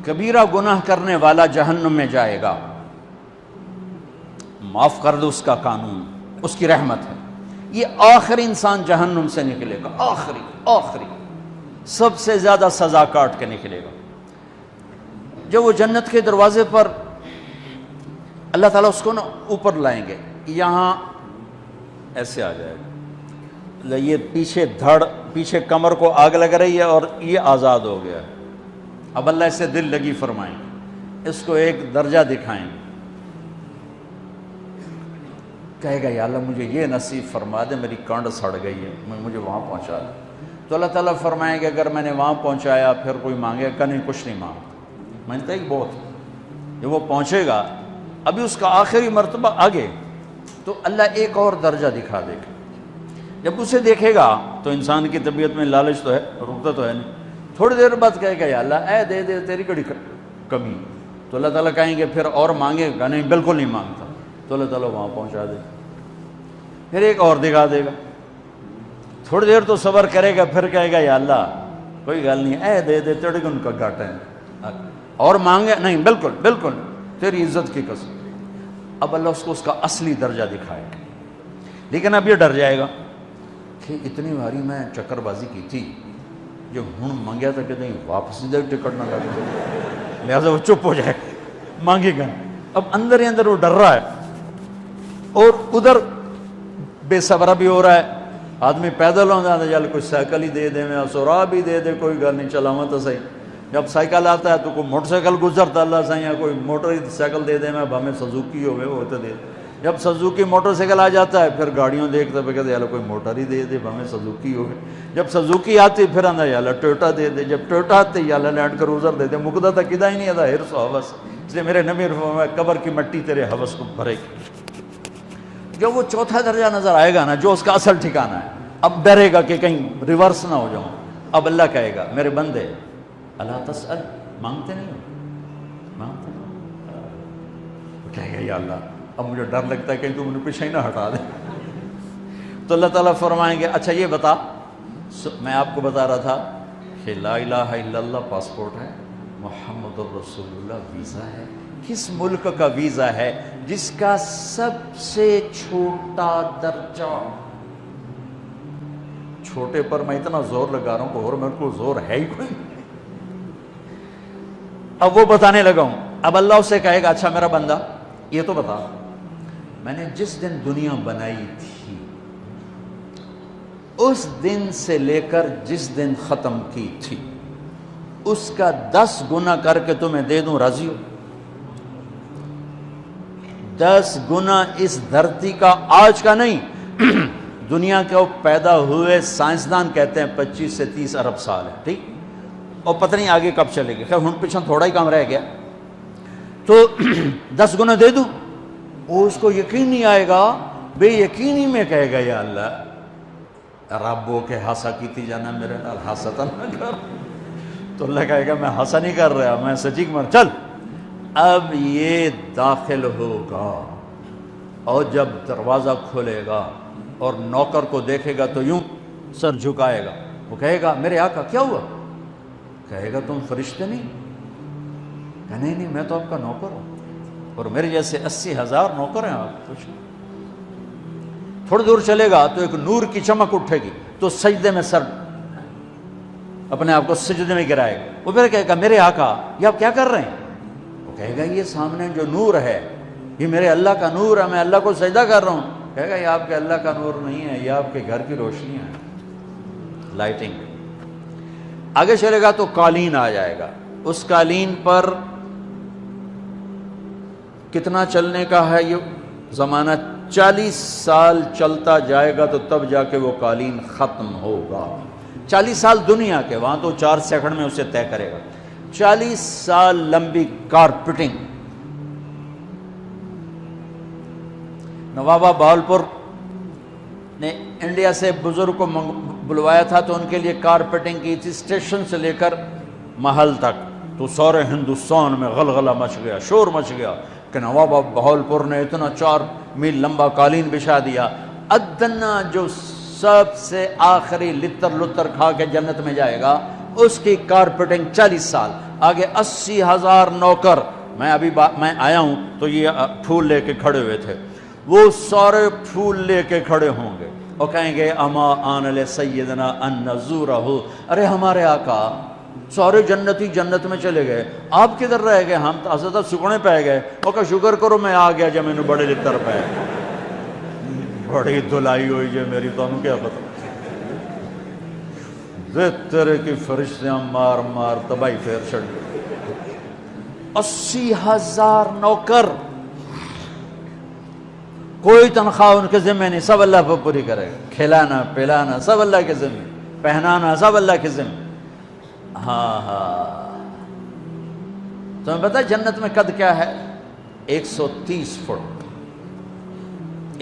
کبیرہ گناہ کرنے والا جہنم میں جائے گا، معاف کر دو اس کا قانون، اس کی رحمت ہے، یہ آخری انسان جہنم سے نکلے گا، آخری سب سے زیادہ سزا کاٹ کے نکلے گا۔ جب وہ جنت کے دروازے پر اللہ تعالیٰ اس کو نا اوپر لائیں گے، یہاں ایسے آ جائے گا، یہ پیچھے کمر کو آگ لگ رہی ہے اور یہ آزاد ہو گیا ہے۔ اب اللہ اسے دل لگی فرمائیں گے، اس کو ایک درجہ دکھائیں گے، کہے گا یا اللہ مجھے یہ نصیب فرما دے، میری کانڈ سڑ گئی ہے، مجھے وہاں پہنچا دے۔ تو اللہ تعالیٰ فرمائیں گے اگر میں نے وہاں پہنچایا پھر کوئی مانگے گا نہیں، کچھ نہیں مانگتا، میں نے کہا بہت۔ جب وہ پہنچے گا ابھی اس کا آخری مرتبہ آگے، تو اللہ ایک اور درجہ دکھا دے گا۔ جب اسے دیکھے گا تو انسان کی طبیعت میں لالچ تو ہے، رکتا تو ہے نہیں، تھوڑی دیر بعد کہے گا یا اللہ اے دے دے، تیری کڑی کمی۔ تو اللہ تعالیٰ کہیں گے پھر اور مانگے گا؟ نہیں، بالکل نہیں مانگتا۔ تو اللہ تعالیٰ وہاں پہنچا دے، پھر ایک اور دکھا دے گا، تھوڑی دیر تو صبر کرے گا، پھر کہے گا یا اللہ کوئی گل نہیں، اے دے دے، تیرے کو ان کا گھاٹا ہے، اور مانگے؟ نہیں، بالکل تیری عزت کی قسم۔ اب اللہ اس کو اس کا اصلی درجہ دکھائے گا، لیکن اب یہ ڈر جائے گا کہ اتنی باری میں چکر بازی کی تھی، جو ہوں مانگیا تھا کہ نہیں واپس دے ٹکٹ نہ لگے، لہٰذا وہ چپ ہو جائے، مانگے گا۔ اب اندر ہی اندر وہ ڈر رہا ہے، اور ادھر بے صبرا بھی ہو رہا ہے، آدمی پیدل ہو جاتا ہے، چل کوئی سائیکل ہی دے دے، میں سورا بھی دے دے، کوئی گل نہیں، چلاواں تو صحیح۔ جب سائیکل آتا ہے تو کوئی موٹر سائیکل گزرتا اللہ صحیح ہے، کوئی موٹر سائیکل دے دے، میں بھامے سزوکی ہوئے وہ تو دے۔ جب سزوکی موٹر سائیکل آ جاتا ہے پھر گاڑیوں دیکھتا پہ کہتے ہیں کوئی موٹر ہی دے دے، بھامے سزوکی ہوئے۔ جب سزوکی آتی پھر آندہ یا اللہ ٹویوٹا دے دے، جب ٹویوٹا آتے یا اللہ لینڈ کروزر دے دے، مقدہ تک کدا ہی نہیں آتا حرص و حوث۔ اس لیے میرے نبی فرمایا قبر کی مٹی تیرے حوث کو بھرے گی۔ جو وہ چوتھا درجہ نظر آئے گا نا، جو اس کا اصل ٹھکانہ ہے، اب ڈرے گا کہ کہیں ریورس نہ ہو جاؤں۔ اب اللہ کہے گا میرے بندے اللہ تسأل، مانگتے نہیں ہو، مانگتے نہیں، کہے گا یا اللہ اب مجھے ڈر لگتا ہے کہیں تو مجھے پیچھے ہی نہ ہٹا دے۔ تو اللہ تعالیٰ فرمائیں گے اچھا یہ بتا، میں آپ کو بتا رہا تھا کہ لا الہ الا اللہ پاسپورٹ ہے، محمد الرسول اللہ ویزا ہے۔ کس ملک کا ویزا ہے؟ جس کا سب سے چھوٹا درجہ، چھوٹے پر میں اتنا زور لگا رہا ہوں کہ اور میرے کو زور ہے ہی کوئی۔ اب وہ بتانے لگا ہوں، اب اللہ اسے کہے گا اچھا میرا بندہ یہ تو بتا، میں نے جس دن دنیا بنائی تھی اس دن سے لے کر جس دن ختم کی تھی اس کا 10 گنا کر کے تمہیں دے دوں، راضی ہو؟ 10 گنا اس دھرتی کا، آج کا نہیں، دنیا کے وہ پیدا ہوئے سائنسدان کہتے ہیں 25 سے 30 ارب سال ہے، ٹھیک، اور پتہ نہیں آگے کب چلے گا، خیر ہن پیچھے تھوڑا ہی کام رہ گیا، تو 10 گنا دے دوں؟ وہ اس کو یقین نہیں آئے گا، بے یقینی میں کہے گا یا اللہ ربو کے ہاسا کیتی جانا میرے نال ہاسا نہ کر۔ تو اللہ کہے گا میں ہاسا نہیں کر رہا، میں سچی مر، چل اب یہ داخل ہوگا، اور جب دروازہ کھولے گا اور نوکر کو دیکھے گا تو یوں سر جھکائے گا، وہ کہے گا میرے آقا کیا ہوا؟ کہے گا تم فرشتے نہیں؟ کہ نہیں میں تو آپ کا نوکر ہوں، اور میرے جیسے 80,000 نوکر ہیں، آپ کچھ تھوڑی دور چلے گا تو ایک نور کی چمک اٹھے گی تو سجدے میں سر اپنے آپ کو سجدے میں گرائے گا، وہ پھر کہے گا میرے آقا یہ آپ کیا کر رہے ہیں؟ وہ کہے گا یہ سامنے جو نور ہے یہ میرے اللہ کا نور ہے، میں اللہ کو سجدہ کر رہا ہوں۔ کہے گا یہ آپ کے اللہ کا نور نہیں ہے، یہ آپ کے گھر کی روشنی ہے، لائٹنگ۔ آگے چلے گا تو قالین آ جائے گا، اس قالین پر کتنا چلنے کا ہے یہ زمانہ؟ 40 سال چلتا جائے گا تو تب جا کے وہ قالین ختم ہوگا۔ 40 سال دنیا کے، وہاں تو 4 سیکنڈ میں اسے طے کرے گا۔ 40 سال لمبی کارپیٹنگ۔ نوابہ بہاولپور نے انڈیا سے بزرگ کو بلوایا تھا تو ان کے لیے کارپیٹنگ کی تھی، اسٹیشن سے لے کر محل تک، تو سارے ہندوستان میں غلغلہ مچ گیا، شور مچ گیا کہ نوابہ بہاولپور نے اتنا 4 میل لمبا قالین بچھا دیا۔ ادنا جو سب سے آخری لتر کھا کے جنت میں جائے گا اس کی کارپیٹنگ 40 سال۔ آگے 80,000 نوکر، میں ابھی میں آیا ہوں تو یہ پھول لے کے کھڑے ہوئے تھے، وہ سارے پھول لے کے کھڑے ہوں گے اور کہیں گے اما آن لسیدنا ان نزورہ، ارے ہمارے آقا سارے جنتی جنت میں چلے گئے، آپ کدھر رہ گئے؟ ہم تو حضرت سکنے پہ گئے۔ وہ کہ شکر کرو میں آ گیا جب میں نے بڑے لتر پہ بڑی دلائی ہوئی جو میری، تو کیا پتا تیرے کی فرشتیاں مار مار تباہی پھیر چھڑ گئے۔ 80,000 نوکر، کوئی تنخواہ ان کے ذمہ نہیں، سب اللہ پہ پوری کرے گا، کھلانا پلانا سب اللہ کے ذمہ، پہنانا سب اللہ کے ذمہ۔ ہاں تمہیں پتہ جنت میں قد کیا ہے؟ 130 فٹ،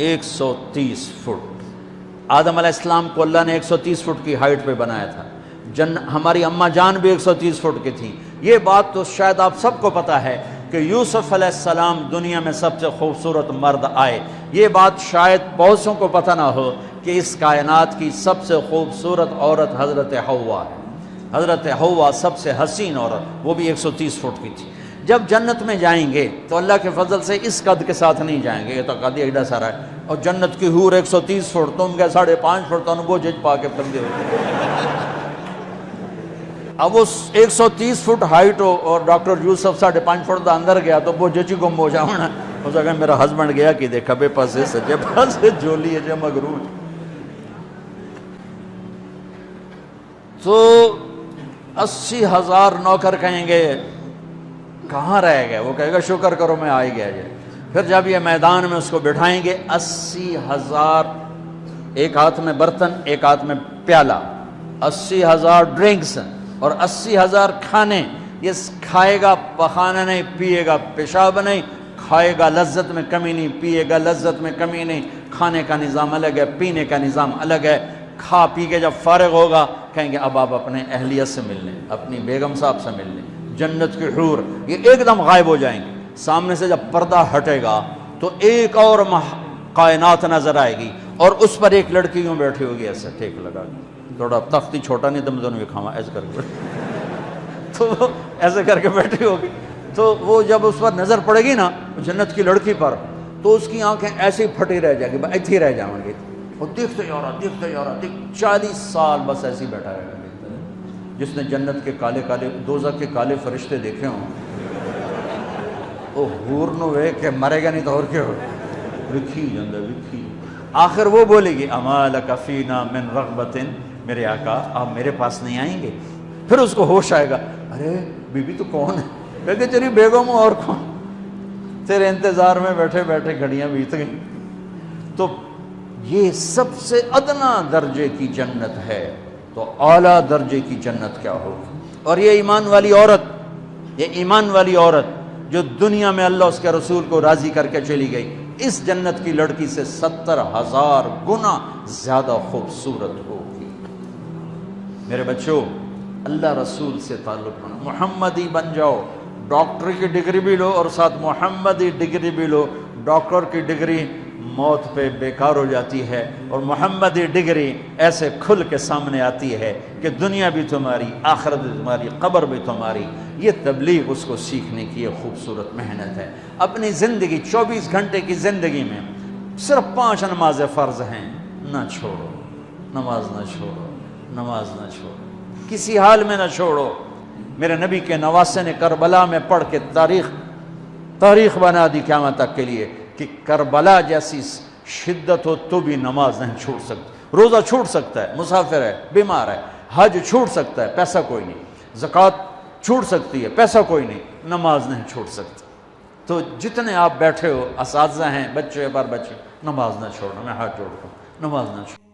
130 فٹ۔ آدم علیہ السلام کو اللہ نے 130 فٹ کی ہائٹ پہ بنایا تھا، ہماری اماں جان بھی 130 فٹ کی تھی۔ یہ بات تو شاید آپ سب کو پتہ ہے کہ یوسف علیہ السلام دنیا میں سب سے خوبصورت مرد آئے، یہ بات شاید بہت سوں کو پتہ نہ ہو کہ اس کائنات کی سب سے خوبصورت عورت حضرت حوا ہے۔ حضرت حوا سب سے حسین عورت، وہ بھی 130 فٹ کی تھی۔ جب جنت میں جائیں گے تو اللہ کے فضل سے اس قد کے ساتھ نہیں جائیں گے، یہ تو قد ایڈا سارا ہے، اور جنت کی حور 130 فٹ، تم کیا 5.5 فٹ، تو وہ جج پا کے بندے ہوتے۔ اب اس 130 فٹ ہائٹ ہو اور ڈاکٹر یوسف 5.5 فٹ دا اندر گیا تو وہ جچی گم ہو جاؤنا، ہو سکتا میرا ہسبینڈ گیا کہ دیکھا بے پاسے سجے پاسے جولی ہے جو مغرور۔ تو 80,000 نوکر کہیں گے کہاں رہ گئے؟ وہ کہے گا شکر کرو میں آ ہی گیا جائے۔ پھر جب یہ میدان میں اس کو بٹھائیں گے، 80,000، ایک ہاتھ میں برتن ایک ہاتھ میں پیالہ، 80,000 ڈرنکس اور 80,000 کھانے۔ یہ کھائے گا پخانا نہیں، پیے گا پیشاب نہیں، کھائے گا لذت میں کمی نہیں، پیے گا لذت میں کمی نہیں۔ کھانے کا نظام الگ ہے، پینے کا نظام الگ ہے۔ کھا پی کے جب فارغ ہوگا کہیں گے اب آپ اپنے اہلیت سے مل لیں، اپنی بیگم صاحب سے مل لیں۔ جنت کی حور یہ ایک دم غائب ہو جائیں گے، سامنے سے جب پردہ ہٹے گا تو ایک اور کائنات نظر آئے گی، اور اس پر ایک لڑکی یوں بیٹھی ہوگی ایسے ٹھیک لگا کے، تھوڑا تختی چھوٹا نہیں تم دونوں بھی کھاوا ایسے کر کے، تو ایسے کر کے بیٹھی ہوگی۔ تو وہ جب اس پر نظر پڑے گی نا جنت کی لڑکی پر، تو اس کی آنکھیں ایسی پھٹی رہ جائیں گی، ایتھی ہی رہ جائیں گی، وہ دیکھتے جا رہا 40 سال بس ایسے ہی بیٹھا رہے گا۔ جس نے جنت کے کالے کالے دوزخ کے کالے فرشتے دیکھے ہوں، وہ حور نو وے کہ مرے گا نہیں تو اور کیا ہو، لکھی جندہ لکھی۔ آخر وہ بولے گی اما لک فینا من رغبت، میرے آقا آپ میرے پاس نہیں آئیں گے؟ پھر اس کو ہوش آئے گا، ارے بی بی تو کون ہے؟ کہ تیری بیگم اور کون، تیرے انتظار میں بیٹھے بیٹھے گھڑیاں بیت گئیں۔ تو یہ سب سے ادنا درجے کی جنت ہے، تو اعلیٰ درجے کی جنت کیا ہوگی؟ اور یہ ایمان والی عورت، یہ ایمان والی عورت جو دنیا میں اللہ اس کے رسول کو راضی کر کے چلی گئی، اس جنت کی لڑکی سے 70,000 گنا زیادہ خوبصورت ہوگی۔ میرے بچوں، اللہ رسول سے تعلق بنا، محمدی بن جاؤ، ڈاکٹر کی ڈگری بھی لو اور ساتھ محمدی ڈگری بھی لو۔ ڈاکٹر کی ڈگری موت پہ بیکار ہو جاتی ہے، اور محمدی ڈگری ایسے کھل کے سامنے آتی ہے کہ دنیا بھی تمہاری، آخرت بھی تمہاری، قبر بھی تمہاری۔ یہ تبلیغ اس کو سیکھنے کی یہ خوبصورت محنت ہے۔ اپنی زندگی 24 گھنٹے کی زندگی میں صرف 5 نمازیں فرض ہیں، نہ چھوڑو، نماز نہ چھوڑو، نماز نہ چھوڑو، کسی حال میں نہ چھوڑو۔ میرے نبی کے نواسے نے کربلا میں پڑھ کے تاریخ بنا دی قیامت تک کے لیے کہ کربلا جیسی شدت ہو تو بھی نماز نہیں چھوٹ سکتی۔ روزہ چھوٹ سکتا ہے، مسافر ہے، بیمار ہے، حج چھوٹ سکتا ہے، پیسہ کوئی نہیں، زکوٰۃ چھوٹ سکتی ہے، پیسہ کوئی نہیں، نماز نہیں چھوٹ سکتی۔ تو جتنے آپ بیٹھے ہو، اساتذہ ہیں، بچے پر بچے، نماز نہ چھوڑنا، میں ہاتھ جوڑتا ہوں، نماز نہ چھوڑنا۔